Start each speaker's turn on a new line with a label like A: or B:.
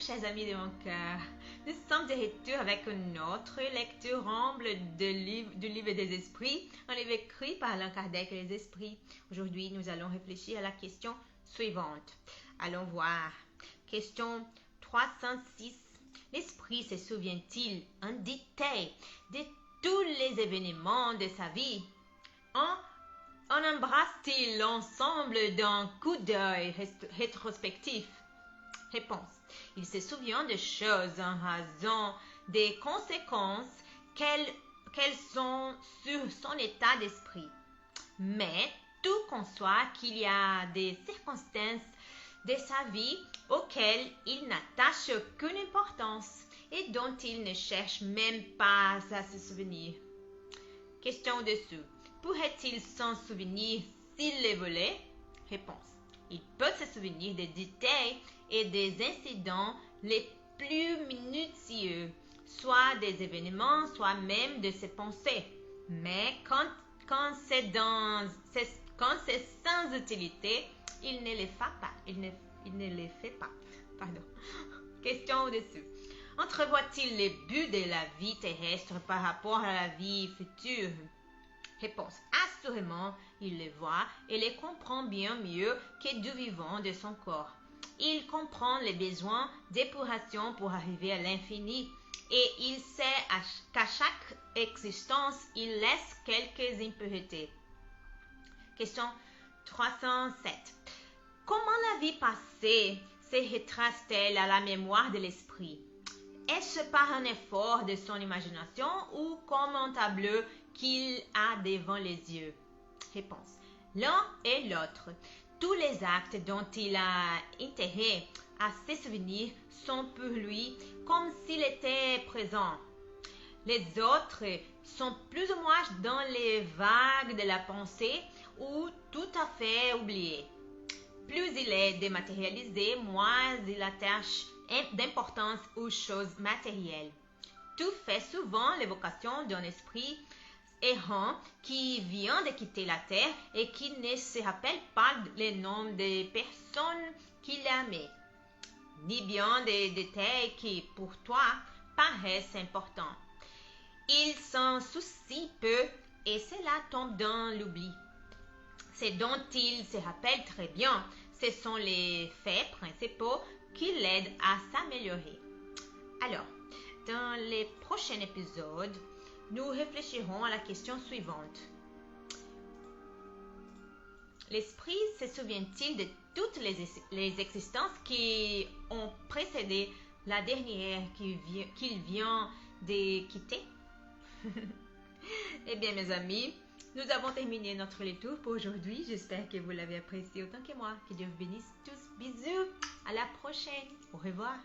A: Chers amis de mon cœur, nous sommes de retour avec une autre lecture humble du livre des esprits, un livre écrit par Allan Kardec et les esprits. Aujourd'hui, nous allons réfléchir à la question suivante. Allons voir. Question 306. L'esprit se souvient-il en détail de tous les événements de sa vie? En embrasse-t-il l'ensemble d'un coup d'œil rétrospectif? Réponse. Il se souvient de choses en raison des conséquences qu'elles sont sur son état d'esprit. Mais tout conçoit qu'il y a des circonstances de sa vie auxquelles il n'attache aucune importance et dont il ne cherche même pas à se souvenir. Question au-dessous. Pourrait-il s'en souvenir s'il les volait? Réponse. Il peut se souvenir des détails et des incidents les plus minutieux, soit des événements, soit même de ses pensées. Mais quand c'est sans utilité, il ne les fait pas. Il ne les fait pas. Pardon. Question au-dessus. Entrevoit-il les buts de la vie terrestre par rapport à la vie future? Réponse. Assurément, il les voit et les comprend bien mieux que du vivant de son corps. Il comprend les besoins d'épuration pour arriver à l'infini et il sait qu'à chaque existence, il laisse quelques impuretés. Question 307. Comment la vie passée se retrace-t-elle à la mémoire de l'esprit? Est-ce par un effort de son imagination ou comme un tableau qu'il a devant les yeux? Réponse. L'un et l'autre. Tous les actes dont il a intérêt à se souvenir sont pour lui comme s'il était présent. Les autres sont plus ou moins dans les vagues de la pensée ou tout à fait oubliés. Plus il est dématérialisé, moins il attache d'importance aux choses matérielles. Tout fait souvent l'évocation d'un esprit errant qui vient de quitter la terre et qui ne se rappelle pas les noms des personnes qu'il aimait, ni bien des détails qui, pour toi, paraissent importants. Il s'en soucie peu et cela tombe dans l'oubli. Ce dont il se rappelle très bien, ce sont les faits principaux qui l'aident à s'améliorer. Alors, dans les prochains épisodes, nous réfléchirons à la question suivante. L'esprit se souvient-il de toutes les existences qui ont précédé la dernière qu'il vient de quitter? Eh bien, mes amis, nous avons terminé notre lecture pour aujourd'hui. J'espère que vous l'avez apprécié autant que moi. Que Dieu vous bénisse tous. Bisous. À la prochaine. Au revoir.